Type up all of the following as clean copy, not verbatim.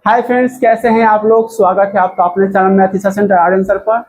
Hi friends, कैसे हैं आप लोग। स्वागत है आपका अपने channel math teacher center Aryan sir पर।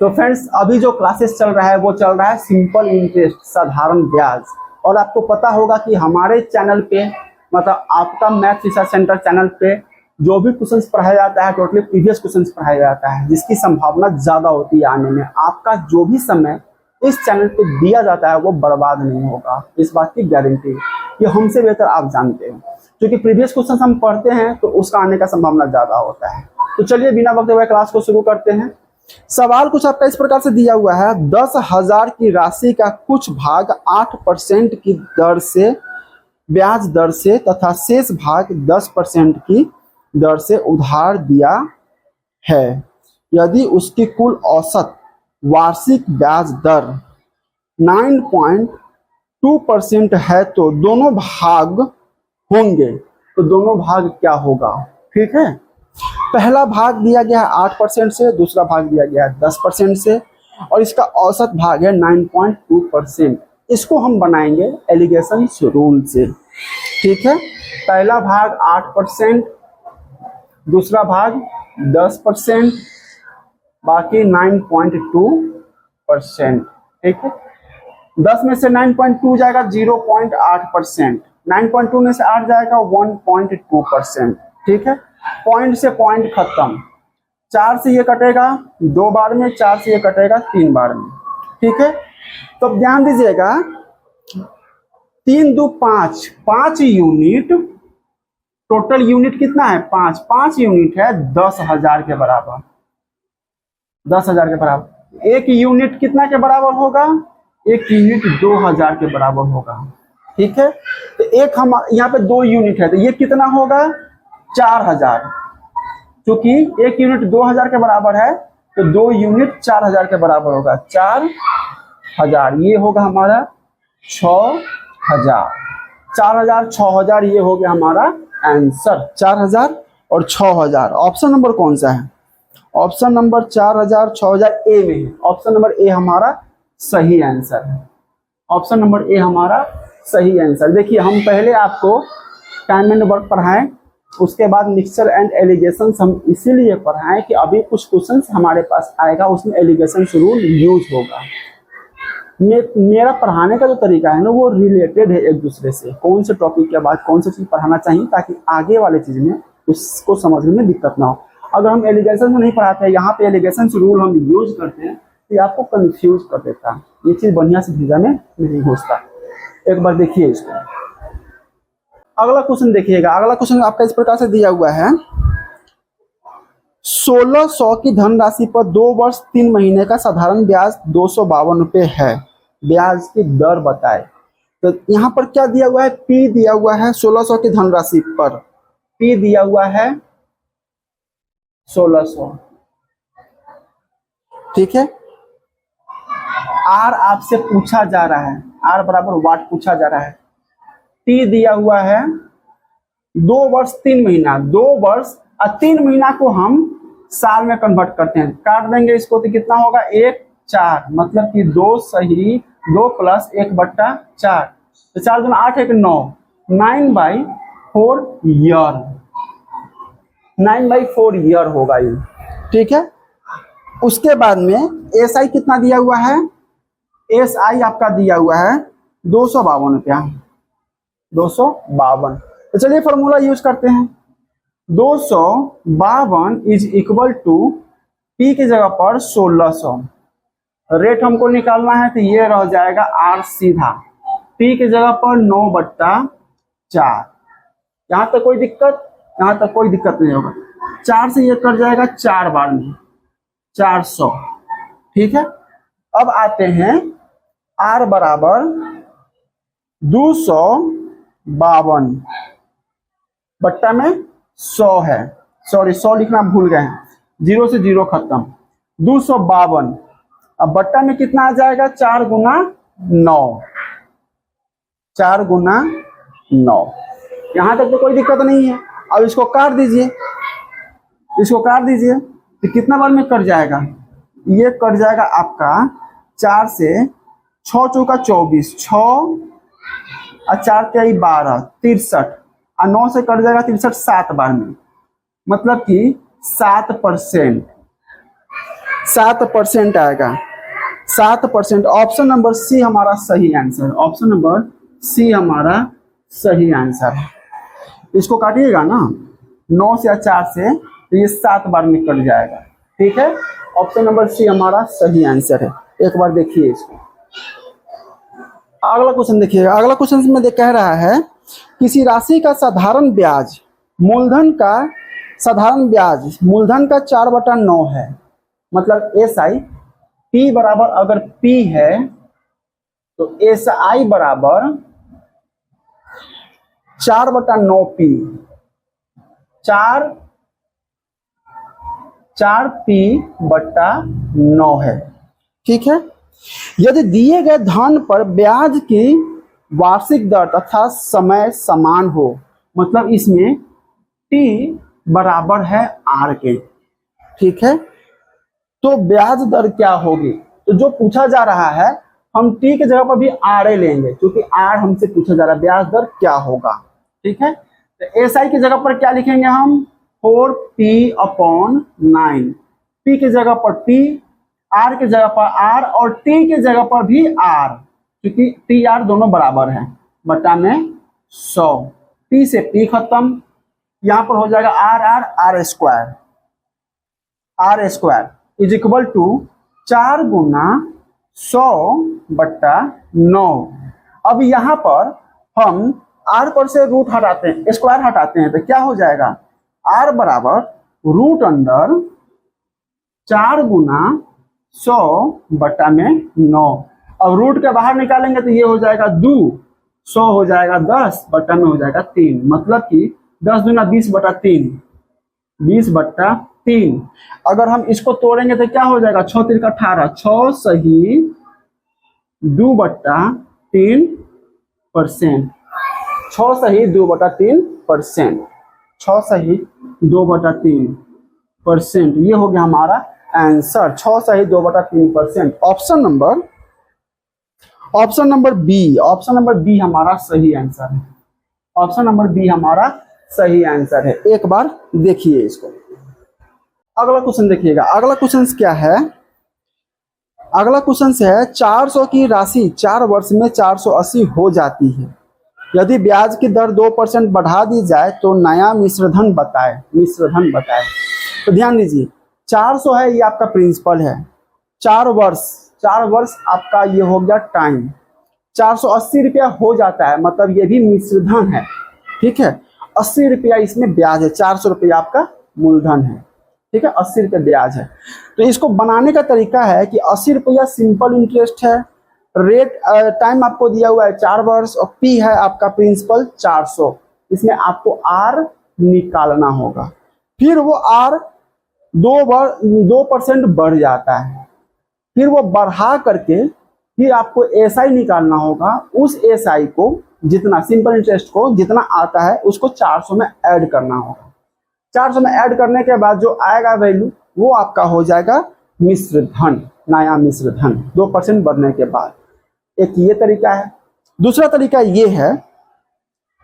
तो फ्रेंड्स, अभी जो क्लासेस चल रहा है वो चल रहा है सिंपल इंटरेस्ट, साधारण ब्याज। और आपको पता होगा कि हमारे चैनल पे मतलब आपका मैथ टीचर सेंटर चैनल पे जो भी क्वेश्चंस पढ़ाया जाता है टोटली प्रीवियस क्वेश्चंस पढ़ाया जाता है, जिसकी संभावना ज्यादा होती है आने में। आपका जो भी समय इस चैनल पे दिया जाता है वो बर्बाद नहीं होगा, इस बात की गारंटी ये हमसे बेहतर आप जानते हैं, क्योंकि प्रीवियस क्वेश्चन हम पढ़ते हैं तो उसका आने का संभावना ज्यादा होता है। तो चलिए बिना वक्त हुए क्लास को शुरू करते हैं। सवाल कुछ आपका इस प्रकार से दिया हुआ है। 10,000 की राशि का कुछ भाग 8% की दर से ब्याज दर से तथा शेष भाग 10% की दर से उधार दिया है। यदि उसकी कुल औसत वार्षिक ब्याज दर 9.2% है तो दोनों भाग होंगे। तो दोनों भाग क्या होगा? ठीक है, पहला भाग दिया गया है 8% से, दूसरा भाग दिया गया है 10% से, और इसका औसत भाग है 9.2%। इसको हम बनाएंगे एलिगेशन रूल से। ठीक है, पहला भाग 8%, दूसरा भाग 10%, बाकी 9.2%। ठीक है, 10 में से 9.2 जाएगा 0.8%, 9.2 में से 8 जाएगा 1.2%। ठीक है, पॉइंट से पॉइंट खत्म। 4 से ये कटेगा 2 बार में, 4 से ये कटेगा 3 बार में। ठीक है, तो अब ध्यान दीजिएगा, 3 2 5, 5 यूनिट। टोटल यूनिट कितना है? 5 यूनिट है 10,000 के बराबर। 10,000 के बराबर एक यूनिट कितना के बराबर होगा? एक यूनिट 2,000 के बराबर होगा। ठीक है, तो एक हम यहाँ पे 2 यूनिट है तो ये कितना होगा? 4,000। क्योंकि एक यूनिट 2,000 के बराबर है तो 2 यूनिट 4,000 के बराबर होगा। 4,000 ये होगा हमारा 6,000। 4,000 6,000 ये हो गया हमारा आंसर। 4,000 और 6,000। ऑप्शन नंबर कौन सा है? ऑप्शन नंबर 4,000 6,000 ए में है। ऑप्शन नंबर ए हमारा सही आंसर है। ऑप्शन नंबर ए हमारा सही आंसर। देखिए, हम पहले आपको टाइम एंड वर्क पढ़ाएं, उसके बाद मिक्सचर एंड एलिगेशन हम इसीलिए पढ़ाएं कि अभी कुछ क्वेश्चंस हमारे पास आएगा, उसमें एलिगेशन रूल यूज होगा। मेरा पढ़ाने का जो तरीका है ना वो रिलेटेड है एक दूसरे से। कौन से टॉपिक के बाद कौन सी चीज पढ़ाना चाहिए ताकि आगे वाले चीज में उसको समझने में दिक्कत ना हो। अगर हम एलिगेशन नहीं पढ़ाते हैं, यहाँ पे एलिगेशन रूल हम यूज करते हैं तो ये आपको कंफ्यूज कर देता है। ये चीज बढ़िया से भेजा में नहीं घुसता। एक बार देखिए इसको। अगला क्वेश्चन देखिएगा। अगला क्वेश्चन आपका इस प्रकार से दिया हुआ है। 1600 की धनराशि पर 2 वर्ष 3 महीने का साधारण ब्याज 252 रुपये है। ब्याज की दर बताए। तो यहाँ पर क्या दिया हुआ है? पी दिया हुआ है 1600 की धनराशि पर। पी दिया हुआ है 1600। ठीक है, आर आपसे पूछा जा रहा है, आर बराबर वाट पूछा जा रहा है। टी दिया हुआ है 2 वर्ष 3 महीना। 2 वर्ष और 3 महीना को हम साल में कन्वर्ट करते हैं, काट देंगे इसको तो कितना होगा? 1 4, मतलब कि 2 सही 2 प्लस 1/4। तो 4 दूना 8 1 9, 9/4 ईयर। 9/4 ईयर होगा ये। ठीक है, उसके बाद में एसआई कितना दिया हुआ है? एसआई आपका दिया हुआ है 252 रुपया। 252। तो चलिए फॉर्मूला यूज करते हैं। 252 इज इक्वल टू पी की जगह पर 1600। रेट हमको निकालना है तो ये रह जाएगा आर सीधा। पी की जगह पर 9/4। यहाँ तक कोई दिक्कत? यहाँ तक कोई दिक्कत नहीं होगा। 4 से ये कट जाएगा 4 बार में, 400। ठीक है, अब आते हैं आर बराबर 252 बट्टा में 100 है। सॉरी 100 लिखना भूल गए हैं, 0 से 0 खत्म। 252 अब बट्टा में कितना आ जाएगा? 4 गुना 9। 4 गुना 9। यहां तक तो कोई दिक्कत नहीं है। अब इसको काट दीजिए, इसको काट दीजिए तो कितना बार में कट जाएगा? ये कट जाएगा आपका 4 से 6 चौका 24, 6 और 4 3 12, 63 और 9 से कट जाएगा 63 7 बार में। मतलब कि 7%, 7% आएगा, 7%। ऑप्शन नंबर सी हमारा सही आंसर, ऑप्शन नंबर सी हमारा सही आंसर है। इसको काटिएगा ना 9 से या 4 से तो ये 7 बार निकल जाएगा। ठीक है, ऑप्शन नंबर सी हमारा सही आंसर है। एक बार देखिए इसको। अगला क्वेश्चन देखिएगा। अगला क्वेश्चन में कह रहा है किसी राशि का साधारण ब्याज मूलधन का, साधारण ब्याज मूलधन का 4/9 है। मतलब SI P बराबर अगर P है तो SI बराबर 4/9P, 4P/9 है। ठीक है, यदि दिए गए धन पर ब्याज की वार्षिक दर तथा समय समान हो, मतलब इसमें T बराबर है R के। ठीक है, तो ब्याज दर क्या होगी? तो जो पूछा जा रहा है हम T की जगह पर भी RA लेंगे, क्योंकि R हमसे पूछा जा रहा है ब्याज दर क्या होगा। ठीक है, तो SI की जगह पर क्या लिखेंगे हम? 4P/9, P की जगह पर P, R की जगह पर R और T की जगह पर भी R, क्योंकि T R दोनों बराबर है, बटा में 100। P से P खत्म, यहां पर हो जाएगा R square is equal to 4 गुना 100/9। अब यहां पर हम R पर से रूट हटाते हैं, स्क्वायर हटाते हैं, तो क्या हो जाएगा? R बराबर रूट अंडर 4 गुना 100/9। अब रूट के बाहर निकालेंगे तो ये हो जाएगा 2, 100 हो जाएगा 10/में हो जाएगा 3, मतलब कि 10 दूना 20/3, 20/3। अगर हम इसको तोड़ेंगे तो क्या हो जाएगा? 6 3 18, 6 सही 2/3%, 6 सही 2/3%, 6 सही 2/3%। ये हो गया हमारा आंसर, 6 सही 2/3%। Option number B, option number B हमारा सही आंसर है। ऑप्शन नंबर बी हमारा सही आंसर है। एक बार देखिए इसको। अगला क्वेश्चन देखिएगा। अगला क्वेश्चन क्या है? अगला क्वेश्चन है 400 की राशि 4 वर्ष में 480 हो जाती है। यदि ब्याज की दर 2% बढ़ा दी जाए तो नया मिश्रधन बताए, मिश्रधन बताए। तो ध्यान दीजिए, 400 है, ये आपका प्रिंसिपल है। 4 वर्ष आपका ये हो गया टाइम। 480 रुपया हो जाता है, मतलब ये भी मिश्रधन है। ठीक है, 80 रुपया इसमें ब्याज है, 400 रुपया आपका मूलधन है। ठीक है, 80 रुपया ब्याज है। तो इसको बनाने का तरीका है कि 80 रुपया सिंपल इंटरेस्ट है, रेट टाइम आपको दिया हुआ है 4 वर्ष और P है आपका प्रिंसिपल 400। इसमें आपको R निकालना होगा। फिर वो R 2% बढ़ जाता है, फिर वो बढ़ा करके फिर आपको SI निकालना होगा। उस SI को जितना सिंपल इंटरेस्ट को जितना आता है उसको 400 में ऐड करना होगा। 400 में ऐड करने के बाद जो आएगा वैल्यू वो आपका हो जाएगा मिश्रधन, नया मिश्रधन 2% बढ़ने के बाद। एक ये तरीका है। दूसरा तरीका ये है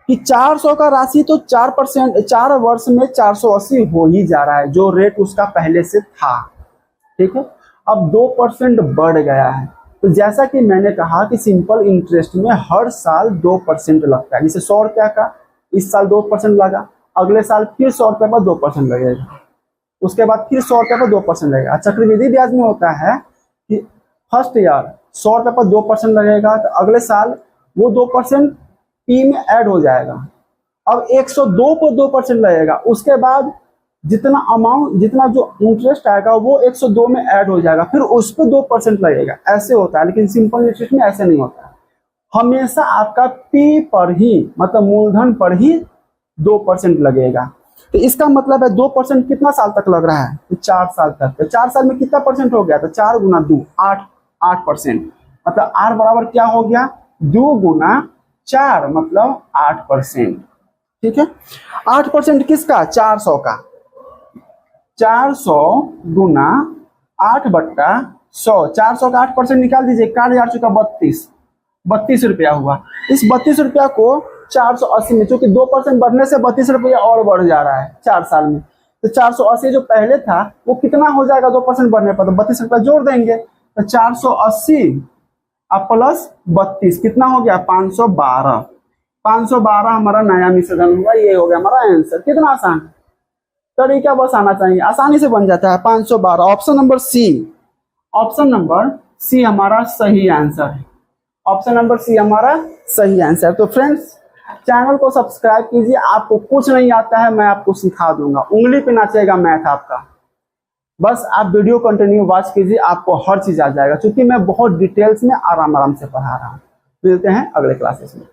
कि 400 का राशि तो 4%, 4 वर्ष में 480 हो ही जा रहा है, जो रेट उसका पहले से था। ठीक है, अब 2% बढ़ गया है। तो जैसा कि मैंने कहा कि सिंपल इंटरेस्ट में हर साल 2% लगता है। जैसे 100 रुपया का इस साल 2% लगा, अगले साल फिर 100 रुपये पर 2% लगेगा, उसके बाद फिर 100 रुपये पर 2% लगेगा। चक्रवृद्धि ब्याज में होता है कि फर्स्ट ईयर 100 रुपये पर 2% लगेगा, तो अगले साल वो 2% P में ऐड हो जाएगा। अब 102 पर 2% लगेगा, उसके बाद जितना अमाउंट, जितना जो इंटरेस्ट आएगा वो 102 में ऐड हो जाएगा, फिर उस पर 2% लगेगा। ऐसे होता है, लेकिन सिंपल इंटरेस्ट में ऐसे नहीं होता है। हमेशा आपका P पर ही, मतलब मूलधन पर ही 2% लगेगा। तो इसका मतलब है 2% कितना साल तक लग रहा है? तो 4 साल तक। तो 4 साल में कितना परसेंट हो गया? तो 4 गुना 2 8%। मतलब R बराबर क्या हो गया? 2 गुना 4 मतलब 8%। ठीक है, 8% किसका? 400 का। 400 गुना 8/100, 400 का 8% निकाल दीजिए, काट जा चुका 32 रुपया हुआ। इस 32 रुपया को 480 में, चूंकि 2% बढ़ने से 32 रुपया और बढ़ जा रहा है 4 साल में, तो 480 जो पहले था वो कितना हो जाएगा 2% बढ़ने पर, तो 32 रुपया जोड़ देंगे, तो 480 अब प्लस 32 कितना हो गया 512। 512 हमारा नया निषेधन हुआ, ये हो गया हमारा आंसर। कितना आसान तरीका बस आना चाहिए, आसानी से बन जाता है 512। Option number C, option number C हमारा सही आंसर है। ऑप्शन नंबर सी हमारा सही आंसर। तो फ्रेंड्स चैनल को सब्सक्राइब कीजिए, आपको कुछ नहीं आता है मैं आपको सिखा दूंगा, उंगली पे नाचेगा मैथ आपका। बस आप वीडियो कंटिन्यू वॉच कीजिए, आपको हर चीज आ जाएगा, क्योंकि मैं बहुत डिटेल्स में आराम आराम से पढ़ा रहा हूँ। मिलते हैं अगले क्लासेस में।